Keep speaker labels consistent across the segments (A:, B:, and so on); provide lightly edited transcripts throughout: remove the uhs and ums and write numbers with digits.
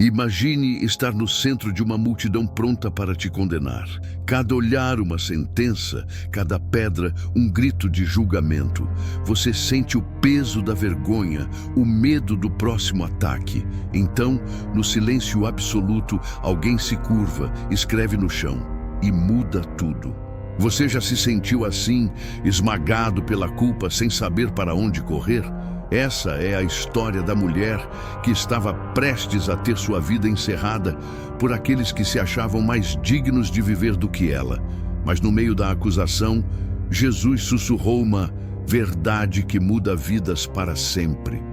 A: Imagine estar no centro de uma multidão pronta para te condenar. Cada olhar uma sentença, cada pedra um grito de julgamento. Você sente o peso da vergonha, o medo do próximo ataque. Então, no silêncio absoluto, alguém se curva, escreve no chão e muda tudo. Você já se sentiu assim, esmagado pela culpa sem saber para onde correr? Essa é a história da mulher que estava prestes a ter sua vida encerrada por aqueles que se achavam mais dignos de viver do que ela. Mas no meio da acusação, Jesus sussurrou uma verdade que muda vidas para sempre.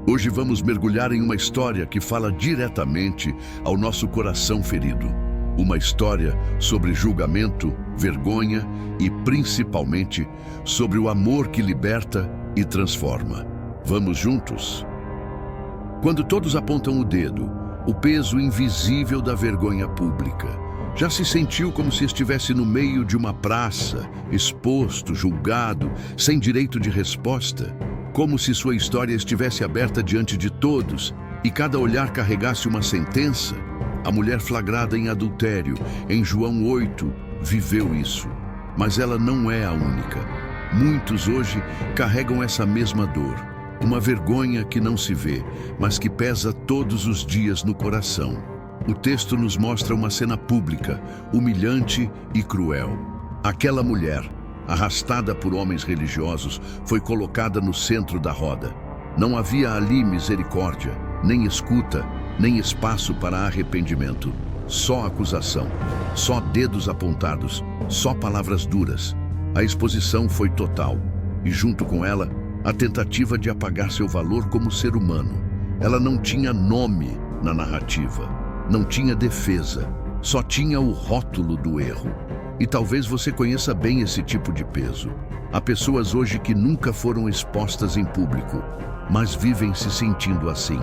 A: Hoje vamos mergulhar em uma história que fala diretamente ao nosso coração ferido. Uma história sobre julgamento, vergonha e, principalmente, sobre o amor que liberta e transforma. Vamos juntos? Quando todos apontam o dedo, o peso invisível da vergonha pública, já se sentiu como se estivesse no meio de uma praça, exposto, julgado, sem direito de resposta? Como se sua história estivesse aberta diante de todos e cada olhar carregasse uma sentença? A mulher flagrada em adultério, em João 8, viveu isso. Mas ela não é a única. Muitos hoje carregam essa mesma dor. Uma vergonha que não se vê, mas que pesa todos os dias no coração. O texto nos mostra uma cena pública, humilhante e cruel. Aquela mulher, arrastada por homens religiosos, foi colocada no centro da roda. Não havia ali misericórdia, nem escuta, nem espaço para arrependimento. Só acusação, só dedos apontados, só palavras duras. A exposição foi total, e junto com ela, a tentativa de apagar seu valor como ser humano. Ela não tinha nome na narrativa, não tinha defesa, só tinha o rótulo do erro. E talvez você conheça bem esse tipo de peso. Há pessoas hoje que nunca foram expostas em público, mas vivem se sentindo assim.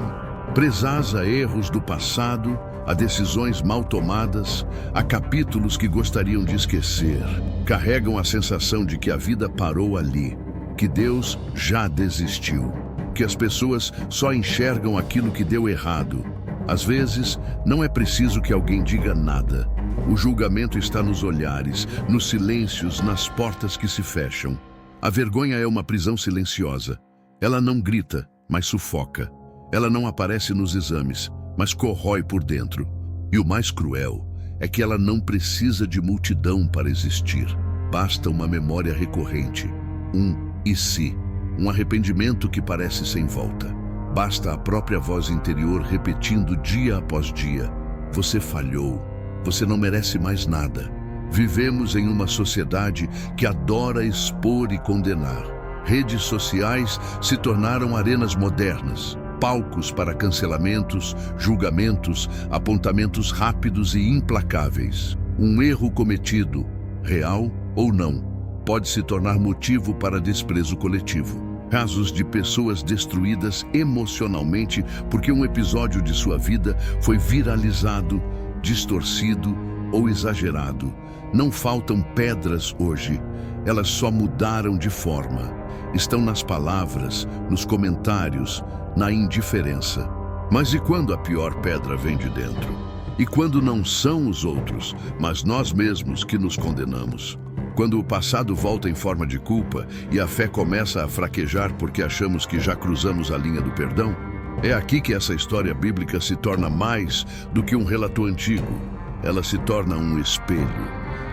A: Presas a erros do passado, a decisões mal tomadas, a capítulos que gostariam de esquecer. Carregam a sensação de que a vida parou ali, que Deus já desistiu, que as pessoas só enxergam aquilo que deu errado. Às vezes, não é preciso que alguém diga nada. O julgamento está nos olhares, nos silêncios, nas portas que se fecham. A vergonha é uma prisão silenciosa. Ela não grita, mas sufoca. Ela não aparece nos exames, mas corrói por dentro. E o mais cruel é que ela não precisa de multidão para existir. Basta uma memória recorrente, e se, um arrependimento que parece sem volta. Basta a própria voz interior repetindo dia após dia: você falhou, você não merece mais nada. Vivemos em uma sociedade que adora expor e condenar. Redes sociais se tornaram arenas modernas, palcos para cancelamentos, julgamentos, apontamentos rápidos e implacáveis. Um erro cometido, real ou não, pode se tornar motivo para desprezo coletivo. Casos de pessoas destruídas emocionalmente porque um episódio de sua vida foi viralizado, distorcido ou exagerado. Não faltam pedras hoje, elas só mudaram de forma. Estão nas palavras, nos comentários, na indiferença. Mas e quando a pior pedra vem de dentro? E quando não são os outros, mas nós mesmos que nos condenamos? Quando o passado volta em forma de culpa e a fé começa a fraquejar porque achamos que já cruzamos a linha do perdão? É aqui que essa história bíblica se torna mais do que um relato antigo. Ela se torna um espelho.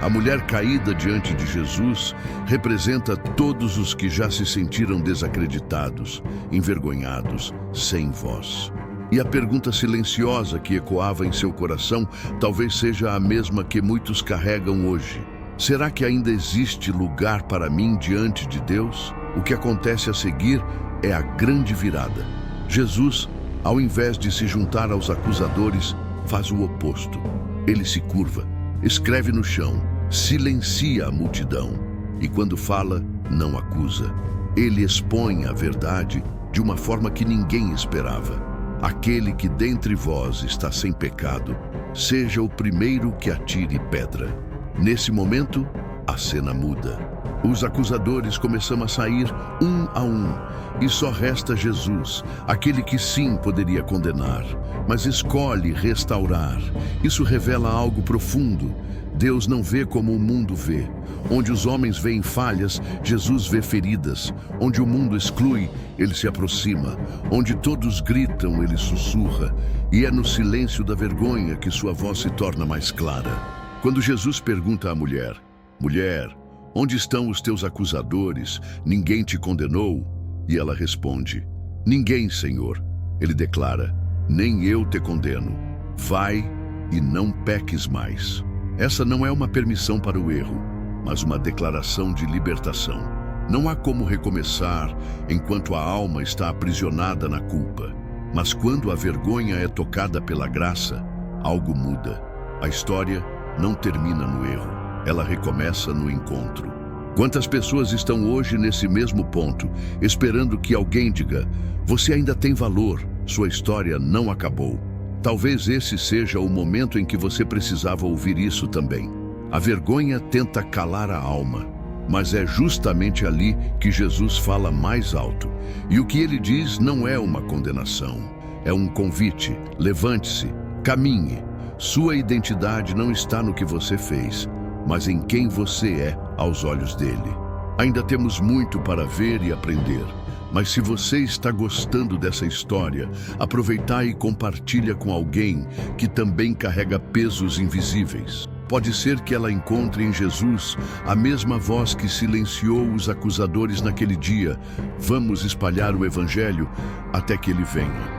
A: A mulher caída diante de Jesus representa todos os que já se sentiram desacreditados, envergonhados, sem voz. E a pergunta silenciosa que ecoava em seu coração talvez seja a mesma que muitos carregam hoje. Será que ainda existe lugar para mim diante de Deus? O que acontece a seguir é a grande virada. Jesus, ao invés de se juntar aos acusadores, faz o oposto. Ele se curva, escreve no chão, silencia a multidão e, quando fala, não acusa. Ele expõe a verdade de uma forma que ninguém esperava. Aquele que dentre vós está sem pecado, seja o primeiro que atire pedra. Nesse momento, a cena muda. Os acusadores começam a sair um a um, e só resta Jesus, aquele que sim poderia condenar, mas escolhe restaurar. Isso revela algo profundo. Deus não vê como o mundo vê. Onde os homens veem falhas, Jesus vê feridas. Onde o mundo exclui, ele se aproxima. Onde todos gritam, ele sussurra. E é no silêncio da vergonha que sua voz se torna mais clara. Quando Jesus pergunta à mulher: "Mulher, onde estão os teus acusadores? Ninguém te condenou?" E ela responde: "Ninguém, Senhor." Ele declara: "Nem eu te condeno. Vai e não peques mais." Essa não é uma permissão para o erro, mas uma declaração de libertação. Não há como recomeçar enquanto a alma está aprisionada na culpa. Mas quando a vergonha é tocada pela graça, algo muda. A história não termina no erro, ela recomeça no encontro. Quantas pessoas estão hoje nesse mesmo ponto, esperando que alguém diga: "Você ainda tem valor, sua história não acabou." Talvez esse seja o momento em que você precisava ouvir isso também. A vergonha tenta calar a alma, mas é justamente ali que Jesus fala mais alto. E o que ele diz não é uma condenação, é um convite. Levante-se, caminhe. Sua identidade não está no que você fez, mas em quem você é aos olhos dele. Ainda temos muito para ver e aprender. Mas se você está gostando dessa história, aproveita e compartilha com alguém que também carrega pesos invisíveis. Pode ser que ela encontre em Jesus a mesma voz que silenciou os acusadores naquele dia. Vamos espalhar o Evangelho até que ele venha.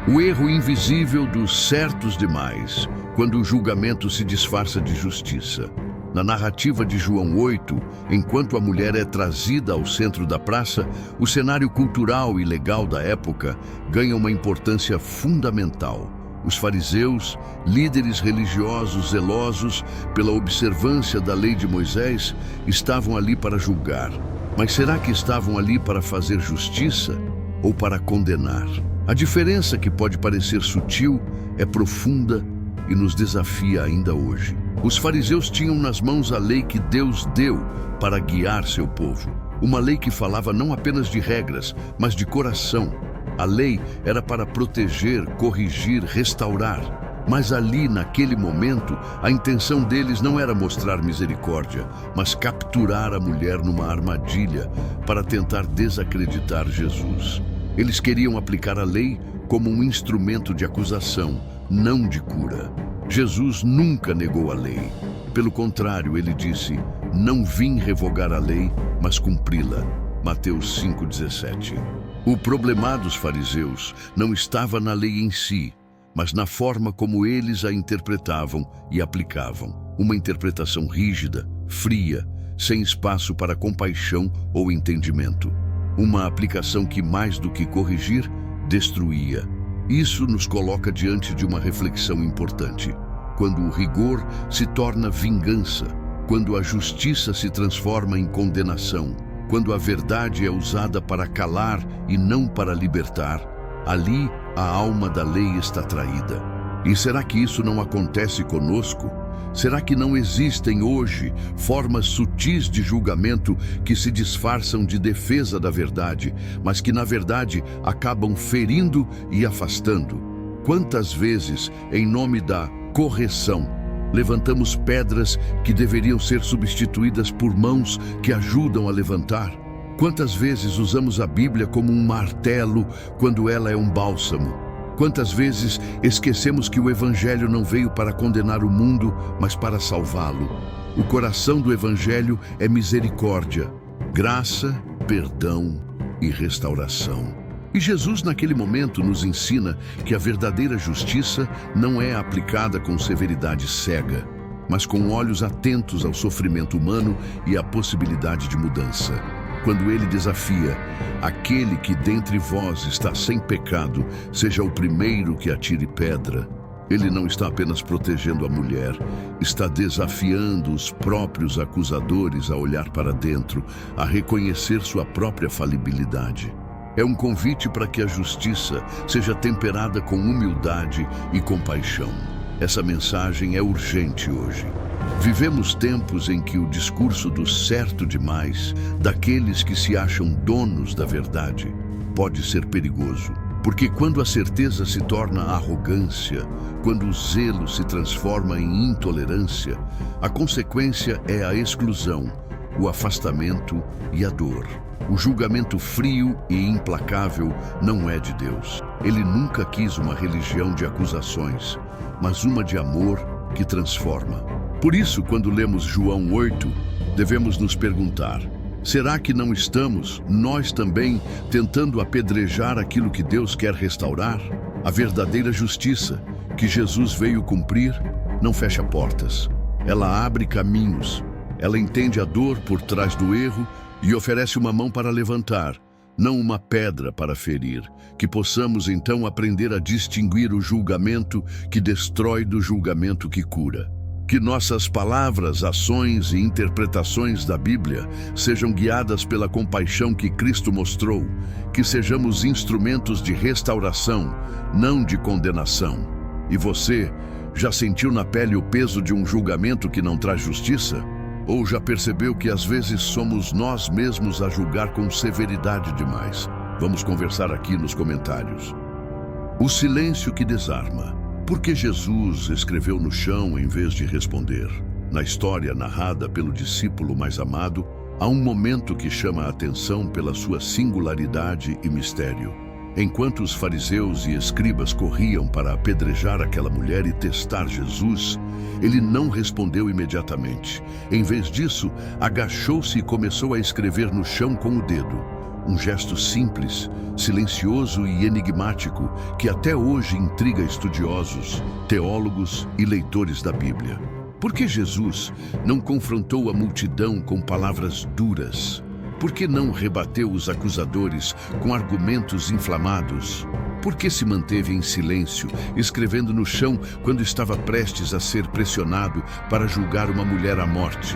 A: O erro invisível dos certos demais, quando o julgamento se disfarça de justiça. Na narrativa de João 8, enquanto a mulher é trazida ao centro da praça, o cenário cultural e legal da época ganha uma importância fundamental. Os fariseus, líderes religiosos zelosos pela observância da lei de Moisés, estavam ali para julgar. Mas será que estavam ali para fazer justiça ou para condenar? A diferença, que pode parecer sutil, é profunda e nos desafia ainda hoje. Os fariseus tinham nas mãos a lei que Deus deu para guiar seu povo. Uma lei que falava não apenas de regras, mas de coração. A lei era para proteger, corrigir, restaurar. Mas ali, naquele momento, a intenção deles não era mostrar misericórdia, mas capturar a mulher numa armadilha para tentar desacreditar Jesus. Eles queriam aplicar a lei como um instrumento de acusação, não de cura. Jesus nunca negou a lei. Pelo contrário, ele disse: "Não vim revogar a lei, mas cumpri-la." Mateus 5,17. O problema dos fariseus não estava na lei em si, mas na forma como eles a interpretavam e aplicavam. Uma interpretação rígida, fria, sem espaço para compaixão ou entendimento. Uma aplicação que, mais do que corrigir, destruía. Isso nos coloca diante de uma reflexão importante. Quando o rigor se torna vingança, quando a justiça se transforma em condenação, quando a verdade é usada para calar e não para libertar, ali a alma da lei está traída. E será que isso não acontece conosco? Será que não existem hoje formas sutis de julgamento que se disfarçam de defesa da verdade, mas que na verdade acabam ferindo e afastando? Quantas vezes, em nome da correção, levantamos pedras que deveriam ser substituídas por mãos que ajudam a levantar? Quantas vezes usamos a Bíblia como um martelo quando ela é um bálsamo? Quantas vezes esquecemos que o Evangelho não veio para condenar o mundo, mas para salvá-lo? O coração do Evangelho é misericórdia, graça, perdão e restauração. E Jesus, naquele momento, nos ensina que a verdadeira justiça não é aplicada com severidade cega, mas com olhos atentos ao sofrimento humano e à possibilidade de mudança. Quando ele desafia: "Aquele que dentre vós está sem pecado, seja o primeiro que atire pedra", ele não está apenas protegendo a mulher, está desafiando os próprios acusadores a olhar para dentro, a reconhecer sua própria falibilidade. É um convite para que a justiça seja temperada com humildade e compaixão. Essa mensagem é urgente hoje. Vivemos tempos em que o discurso do certo demais, daqueles que se acham donos da verdade, pode ser perigoso. Porque quando a certeza se torna arrogância, quando o zelo se transforma em intolerância, a consequência é a exclusão, o afastamento e a dor. O julgamento frio e implacável não é de Deus. Ele nunca quis uma religião de acusações, mas uma de amor que transforma. Por isso, quando lemos João 8, devemos nos perguntar: será que não estamos, nós também, tentando apedrejar aquilo que Deus quer restaurar? A verdadeira justiça, que Jesus veio cumprir, não fecha portas. Ela abre caminhos. Ela entende a dor por trás do erro e oferece uma mão para levantar, não uma pedra para ferir. Que possamos então aprender a distinguir o julgamento que destrói do julgamento que cura. Que nossas palavras, ações e interpretações da Bíblia sejam guiadas pela compaixão que Cristo mostrou, que sejamos instrumentos de restauração, não de condenação. E você, já sentiu na pele o peso de um julgamento que não traz justiça? Ou já percebeu que às vezes somos nós mesmos a julgar com severidade demais? Vamos conversar aqui nos comentários. O silêncio que desarma. Por que Jesus escreveu no chão em vez de responder? Na história narrada pelo discípulo mais amado, há um momento que chama a atenção pela sua singularidade e mistério. Enquanto os fariseus e escribas corriam para apedrejar aquela mulher e testar Jesus, ele não respondeu imediatamente. Em vez disso, agachou-se e começou a escrever no chão com o dedo. Um gesto simples, silencioso e enigmático que até hoje intriga estudiosos, teólogos e leitores da Bíblia. Por que Jesus não confrontou a multidão com palavras duras? Por que não rebateu os acusadores com argumentos inflamados? Por que se manteve em silêncio, escrevendo no chão quando estava prestes a ser pressionado para julgar uma mulher à morte?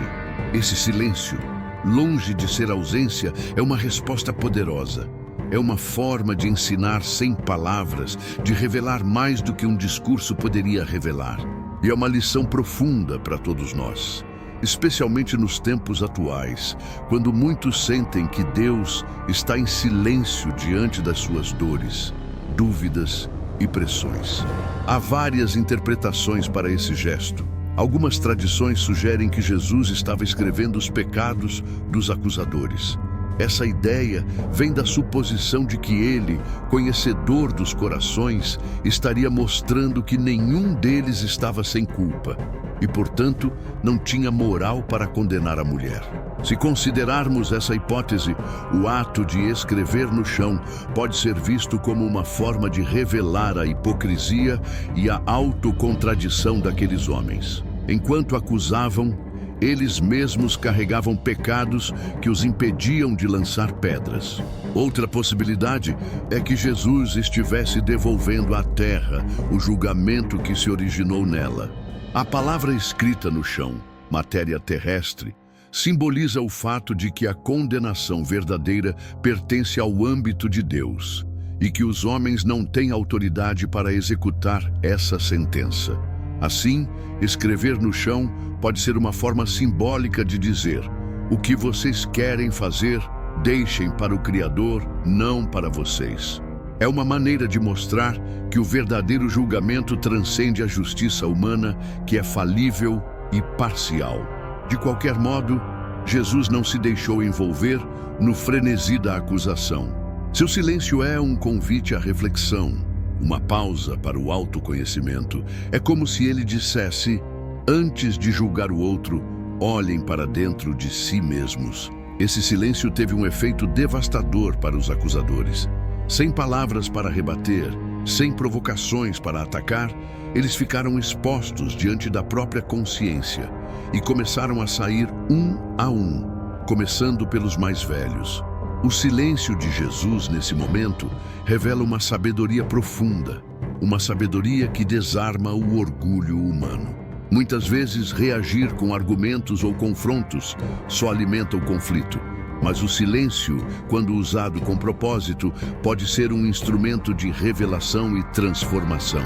A: Esse silêncio, longe de ser ausência, é uma resposta poderosa. É uma forma de ensinar sem palavras, de revelar mais do que um discurso poderia revelar. E é uma lição profunda para todos nós, especialmente nos tempos atuais, quando muitos sentem que Deus está em silêncio diante das suas dores, dúvidas e pressões. Há várias interpretações para esse gesto. Algumas tradições sugerem que Jesus estava escrevendo os pecados dos acusadores. Essa ideia vem da suposição de que ele, conhecedor dos corações, estaria mostrando que nenhum deles estava sem culpa e, portanto, não tinha moral para condenar a mulher. Se considerarmos essa hipótese, o ato de escrever no chão pode ser visto como uma forma de revelar a hipocrisia e a autocontradição daqueles homens. Enquanto acusavam, eles mesmos carregavam pecados que os impediam de lançar pedras. Outra possibilidade é que Jesus estivesse devolvendo à terra o julgamento que se originou nela. A palavra escrita no chão, matéria terrestre, simboliza o fato de que a condenação verdadeira pertence ao âmbito de Deus e que os homens não têm autoridade para executar essa sentença. Assim, escrever no chão pode ser uma forma simbólica de dizer: o que vocês querem fazer, deixem para o Criador, não para vocês. É uma maneira de mostrar que o verdadeiro julgamento transcende a justiça humana, que é falível e parcial. De qualquer modo, Jesus não se deixou envolver no frenesi da acusação. Seu silêncio é um convite à reflexão, uma pausa para o autoconhecimento. É como se ele dissesse: antes de julgar o outro, olhem para dentro de si mesmos. Esse silêncio teve um efeito devastador para os acusadores. Sem palavras para rebater, sem provocações para atacar, eles ficaram expostos diante da própria consciência e começaram a sair um a um, começando pelos mais velhos. O silêncio de Jesus nesse momento revela uma sabedoria profunda, uma sabedoria que desarma o orgulho humano. Muitas vezes, reagir com argumentos ou confrontos só alimenta o conflito. Mas o silêncio, quando usado com propósito, pode ser um instrumento de revelação e transformação.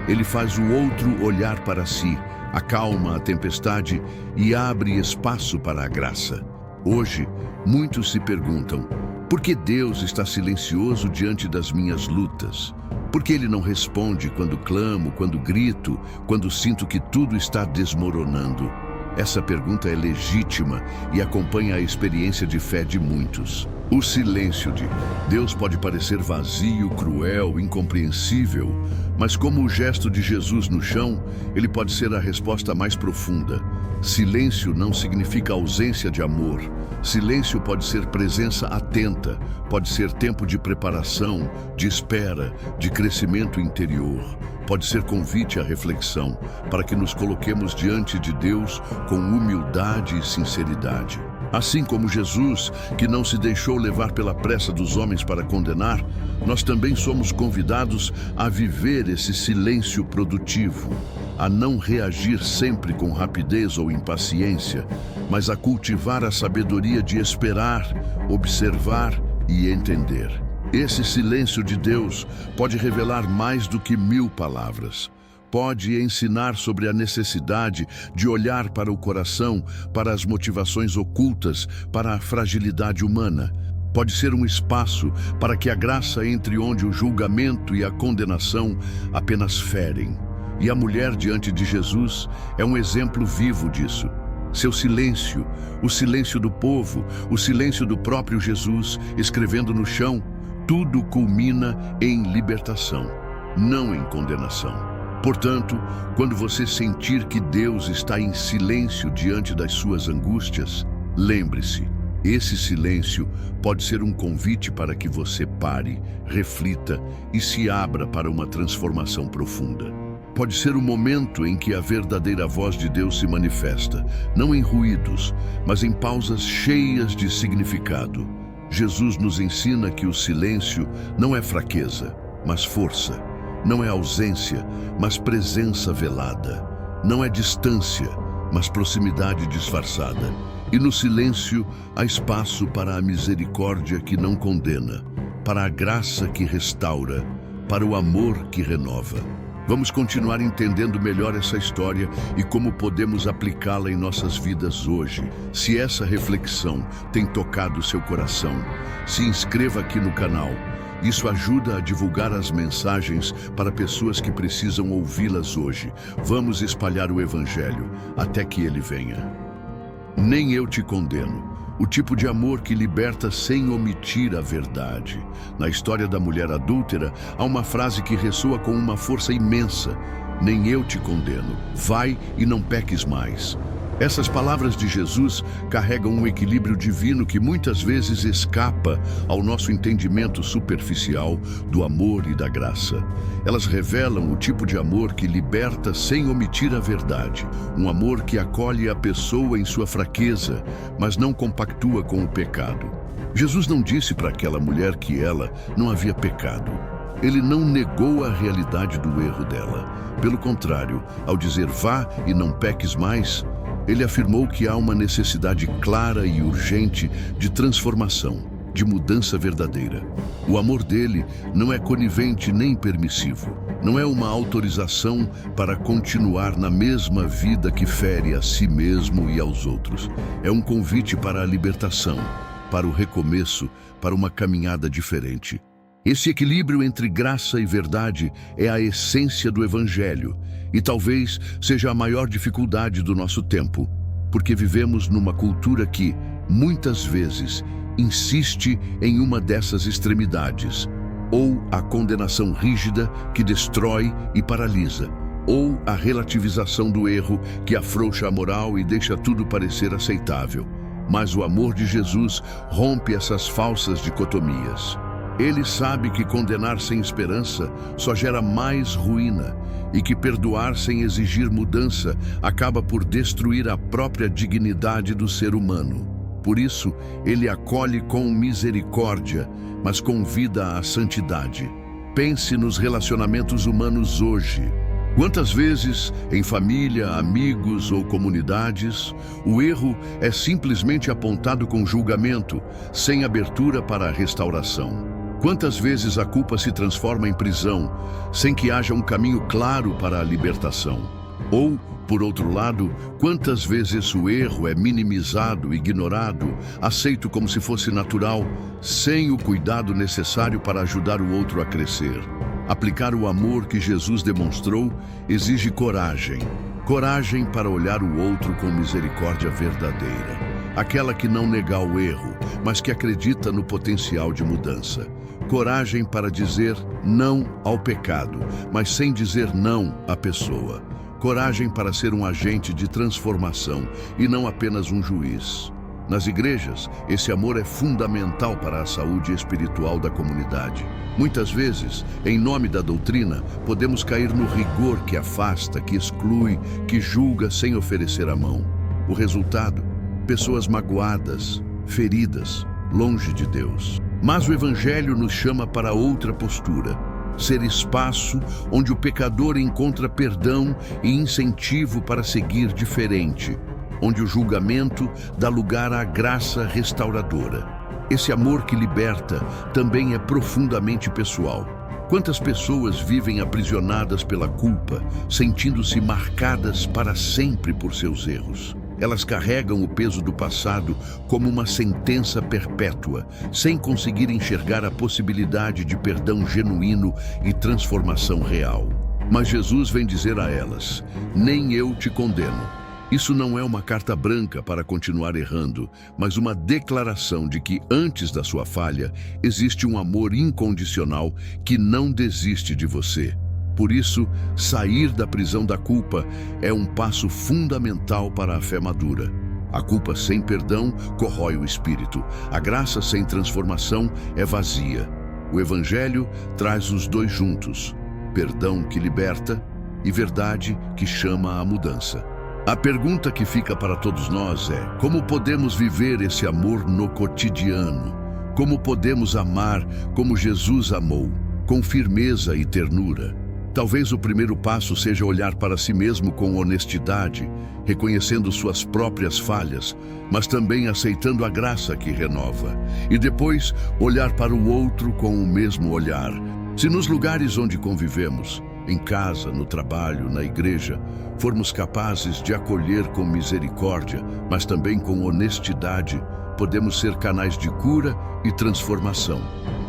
A: Ele faz o outro olhar para si, acalma a tempestade e abre espaço para a graça. Hoje, muitos se perguntam: por que Deus está silencioso diante das minhas lutas? Por que Ele não responde quando clamo, quando grito, quando sinto que tudo está desmoronando? Essa pergunta é legítima e acompanha a experiência de fé de muitos. O silêncio de Deus pode parecer vazio, cruel, incompreensível, mas como o gesto de Jesus no chão, ele pode ser a resposta mais profunda. Silêncio não significa ausência de amor. Silêncio pode ser presença atenta, pode ser tempo de preparação, de espera, de crescimento interior. Pode ser convite à reflexão, para que nos coloquemos diante de Deus com humildade e sinceridade. Assim como Jesus, que não se deixou levar pela pressa dos homens para condenar, nós também somos convidados a viver esse silêncio produtivo, a não reagir sempre com rapidez ou impaciência, mas a cultivar a sabedoria de esperar, observar e entender. Esse silêncio de Deus pode revelar mais do que 1000 palavras. Pode ensinar sobre a necessidade de olhar para o coração, para as motivações ocultas, para a fragilidade humana. Pode ser um espaço para que a graça entre onde o julgamento e a condenação apenas ferem. E a mulher diante de Jesus é um exemplo vivo disso. Seu silêncio, o silêncio do povo, o silêncio do próprio Jesus escrevendo no chão, tudo culmina em libertação, não em condenação. Portanto, quando você sentir que Deus está em silêncio diante das suas angústias, lembre-se, esse silêncio pode ser um convite para que você pare, reflita e se abra para uma transformação profunda. Pode ser o momento em que a verdadeira voz de Deus se manifesta, não em ruídos, mas em pausas cheias de significado. Jesus nos ensina que o silêncio não é fraqueza, mas força. Não é ausência, mas presença velada. Não é distância, mas proximidade disfarçada. E no silêncio há espaço para a misericórdia que não condena, para a graça que restaura, para o amor que renova. Vamos continuar entendendo melhor essa história e como podemos aplicá-la em nossas vidas hoje. Se essa reflexão tem tocado seu coração, se inscreva aqui no canal. Isso ajuda a divulgar as mensagens para pessoas que precisam ouvi-las hoje. Vamos espalhar o Evangelho até que ele venha. Nem eu te condeno. O tipo de amor que liberta sem omitir a verdade. Na história da mulher adúltera, há uma frase que ressoa com uma força imensa. Nem eu te condeno. Vai e não peques mais. Essas palavras de Jesus carregam um equilíbrio divino que muitas vezes escapa ao nosso entendimento superficial do amor e da graça. Elas revelam o tipo de amor que liberta sem omitir a verdade. Um amor que acolhe a pessoa em sua fraqueza, mas não compactua com o pecado. Jesus não disse para aquela mulher que ela não havia pecado. Ele não negou a realidade do erro dela. Pelo contrário, ao dizer vá e não peques mais, ele afirmou que há uma necessidade clara e urgente de transformação, de mudança verdadeira. O amor dele não é conivente nem permissivo. Não é uma autorização para continuar na mesma vida que fere a si mesmo e aos outros. É um convite para a libertação, para o recomeço, para uma caminhada diferente. Esse equilíbrio entre graça e verdade é a essência do Evangelho e talvez seja a maior dificuldade do nosso tempo, porque vivemos numa cultura que, muitas vezes, insiste em uma dessas extremidades, ou a condenação rígida que destrói e paralisa, ou a relativização do erro que afrouxa a moral e deixa tudo parecer aceitável. Mas o amor de Jesus rompe essas falsas dicotomias. Ele sabe que condenar sem esperança só gera mais ruína e que perdoar sem exigir mudança acaba por destruir a própria dignidade do ser humano. Por isso, ele acolhe com misericórdia, mas convida à santidade. Pense nos relacionamentos humanos hoje. Quantas vezes, em família, amigos ou comunidades, o erro é simplesmente apontado com julgamento, sem abertura para a restauração? Quantas vezes a culpa se transforma em prisão, sem que haja um caminho claro para a libertação? Ou, por outro lado, quantas vezes o erro é minimizado, ignorado, aceito como se fosse natural, sem o cuidado necessário para ajudar o outro a crescer? Aplicar o amor que Jesus demonstrou exige coragem. Coragem para olhar o outro com misericórdia verdadeira. Aquela que não nega o erro, mas que acredita no potencial de mudança. Coragem para dizer não ao pecado, mas sem dizer não à pessoa. Coragem para ser um agente de transformação e não apenas um juiz. Nas igrejas, esse amor é fundamental para a saúde espiritual da comunidade. Muitas vezes, em nome da doutrina, podemos cair no rigor que afasta, que exclui, que julga sem oferecer a mão. O resultado? Pessoas magoadas, feridas, longe de Deus. Mas o Evangelho nos chama para outra postura. Ser espaço onde o pecador encontra perdão e incentivo para seguir diferente, onde o julgamento dá lugar à graça restauradora. Esse amor que liberta também é profundamente pessoal. Quantas pessoas vivem aprisionadas pela culpa, sentindo-se marcadas para sempre por seus erros? Elas carregam o peso do passado como uma sentença perpétua, sem conseguir enxergar a possibilidade de perdão genuíno e transformação real. Mas Jesus vem dizer a elas: nem eu te condeno. Isso não é uma carta branca para continuar errando, mas uma declaração de que antes da sua falha existe um amor incondicional que não desiste de você. Por isso, sair da prisão da culpa é um passo fundamental para a fé madura. A culpa sem perdão corrói o espírito. A graça sem transformação é vazia. O Evangelho traz os dois juntos: perdão que liberta e verdade que chama à mudança. A pergunta que fica para todos nós é: como podemos viver esse amor no cotidiano? Como podemos amar como Jesus amou, com firmeza e ternura? Talvez o primeiro passo seja olhar para si mesmo com honestidade, reconhecendo suas próprias falhas, mas também aceitando a graça que renova. E depois, olhar para o outro com o mesmo olhar. Se nos lugares onde convivemos, em casa, no trabalho, na igreja, formos capazes de acolher com misericórdia, mas também com honestidade, podemos ser canais de cura e transformação.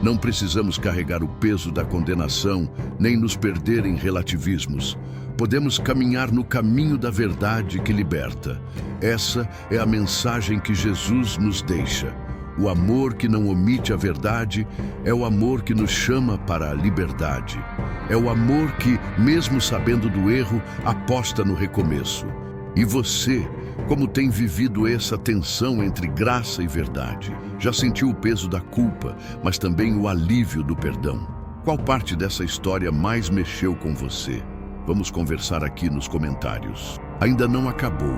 A: Não precisamos carregar o peso da condenação, nem nos perder em relativismos. Podemos caminhar no caminho da verdade que liberta. Essa é a mensagem que Jesus nos deixa. O amor que não omite a verdade é o amor que nos chama para a liberdade. É o amor que, mesmo sabendo do erro, aposta no recomeço. E você, como tem vivido essa tensão entre graça e verdade? Já sentiu o peso da culpa, mas também o alívio do perdão? Qual parte dessa história mais mexeu com você? Vamos conversar aqui nos comentários. Ainda não acabou,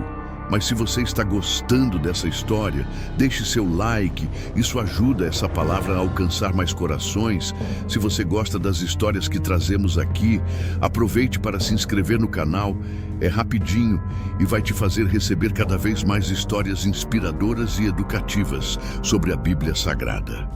A: mas se você está gostando dessa história, deixe seu like, isso ajuda essa palavra a alcançar mais corações. Se você gosta das histórias que trazemos aqui, aproveite para se inscrever no canal, é rapidinho e vai te fazer receber cada vez mais histórias inspiradoras e educativas sobre a Bíblia Sagrada.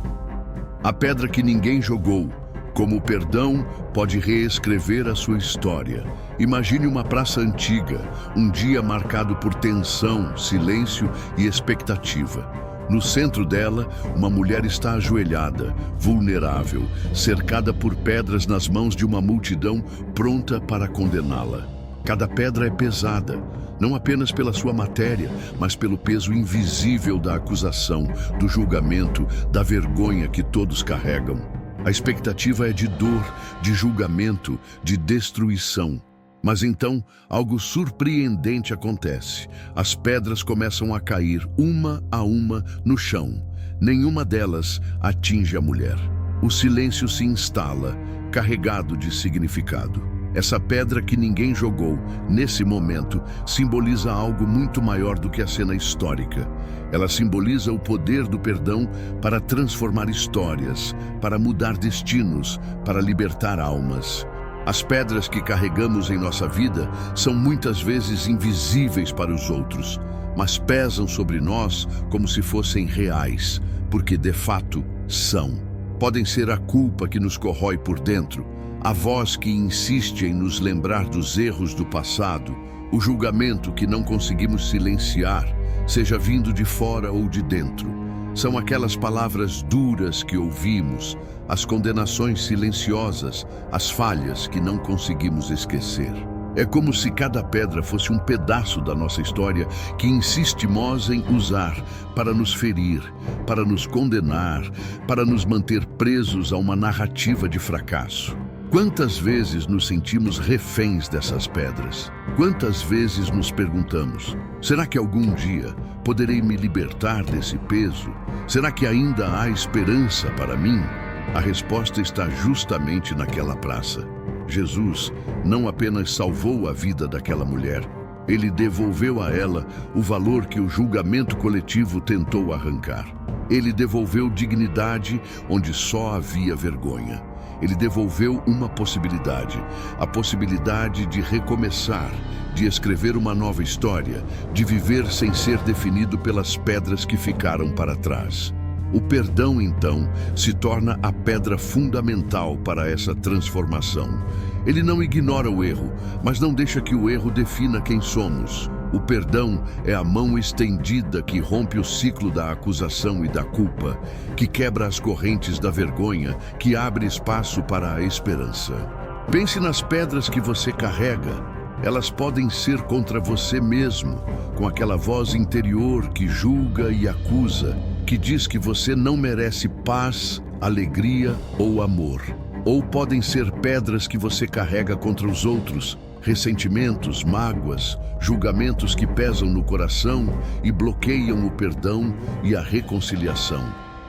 A: A pedra que ninguém jogou. Como o perdão pode reescrever a sua história. Imagine uma praça antiga, um dia marcado por tensão, silêncio e expectativa. No centro dela, uma mulher está ajoelhada, vulnerável, cercada por pedras nas mãos de uma multidão pronta para condená-la. Cada pedra é pesada, não apenas pela sua matéria, mas pelo peso invisível da acusação, do julgamento, da vergonha que todos carregam. A expectativa é de dor, de julgamento, de destruição. Mas então, algo surpreendente acontece. As pedras começam a cair, uma a uma, no chão. Nenhuma delas atinge a mulher. O silêncio se instala, carregado de significado. Essa pedra que ninguém jogou, nesse momento, simboliza algo muito maior do que a cena histórica. Ela simboliza o poder do perdão para transformar histórias, para mudar destinos, para libertar almas. As pedras que carregamos em nossa vida são muitas vezes invisíveis para os outros, mas pesam sobre nós como se fossem reais, porque de fato são. Podem ser a culpa que nos corrói por dentro, a voz que insiste em nos lembrar dos erros do passado, o julgamento que não conseguimos silenciar, seja vindo de fora ou de dentro. São aquelas palavras duras que ouvimos, as condenações silenciosas, as falhas que não conseguimos esquecer. É como se cada pedra fosse um pedaço da nossa história que insistimos em usar para nos ferir, para nos condenar, para nos manter presos a uma narrativa de fracasso. Quantas vezes nos sentimos reféns dessas pedras? Quantas vezes nos perguntamos: será que algum dia poderei me libertar desse peso? Será que ainda há esperança para mim? A resposta está justamente naquela praça. Jesus não apenas salvou a vida daquela mulher, ele devolveu a ela o valor que o julgamento coletivo tentou arrancar. Ele devolveu dignidade onde só havia vergonha. Ele devolveu uma possibilidade, a possibilidade de recomeçar, de escrever uma nova história, de viver sem ser definido pelas pedras que ficaram para trás. O perdão, então, se torna a pedra fundamental para essa transformação. Ele não ignora o erro, mas não deixa que o erro defina quem somos. O perdão é a mão estendida que rompe o ciclo da acusação e da culpa, que quebra as correntes da vergonha, que abre espaço para a esperança. Pense nas pedras que você carrega. Elas podem ser contra você mesmo, com aquela voz interior que julga e acusa, que diz que você não merece paz, alegria ou amor. Ou podem ser pedras que você carrega contra os outros, ressentimentos, mágoas, julgamentos que pesam no coração e bloqueiam o perdão e a reconciliação.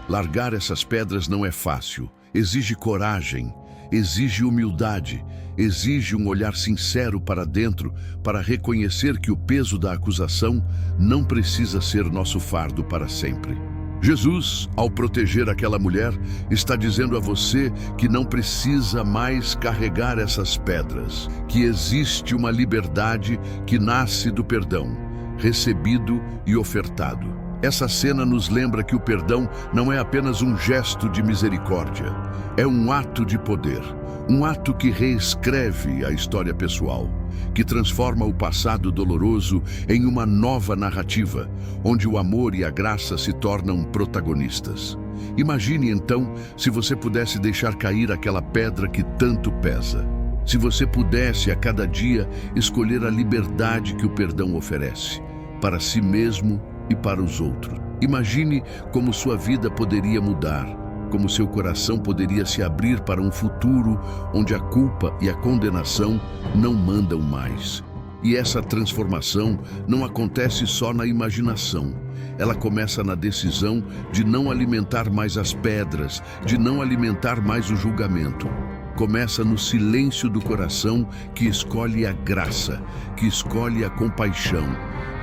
A: Largar essas pedras não é fácil, exige coragem, exige humildade, exige um olhar sincero para dentro para reconhecer que o peso da acusação não precisa ser nosso fardo para sempre. Jesus, ao proteger aquela mulher, está dizendo a você que não precisa mais carregar essas pedras, que existe uma liberdade que nasce do perdão, recebido e ofertado. Essa cena nos lembra que o perdão não é apenas um gesto de misericórdia, é um ato de poder, um ato que reescreve a história pessoal, que transforma o passado doloroso em uma nova narrativa, onde o amor e a graça se tornam protagonistas. Imagine então se você pudesse deixar cair aquela pedra que tanto pesa. Se você pudesse a cada dia escolher a liberdade que o perdão oferece, para si mesmo e para os outros. Imagine como sua vida poderia mudar, como seu coração poderia se abrir para um futuro onde a culpa e a condenação não mandam mais. E essa transformação não acontece só na imaginação. Ela começa na decisão de não alimentar mais as pedras, de não alimentar mais o julgamento. Começa no silêncio do coração que escolhe a graça, que escolhe a compaixão,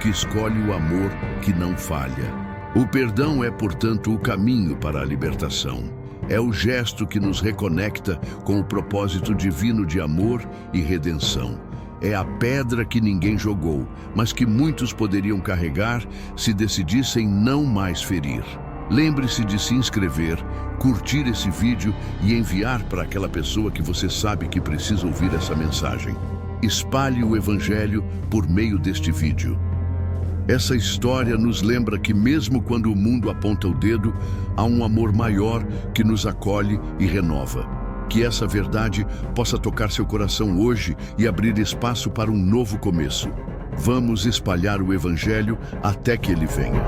A: que escolhe o amor que não falha. O perdão é, portanto, o caminho para a libertação. É o gesto que nos reconecta com o propósito divino de amor e redenção. É a pedra que ninguém jogou, mas que muitos poderiam carregar se decidissem não mais ferir. Lembre-se de se inscrever, curtir esse vídeo e enviar para aquela pessoa que você sabe que precisa ouvir essa mensagem. Espalhe o Evangelho por meio deste vídeo. Essa história nos lembra que mesmo quando o mundo aponta o dedo, há um amor maior que nos acolhe e renova. Que essa verdade possa tocar seu coração hoje e abrir espaço para um novo começo. Vamos espalhar o Evangelho até que ele venha.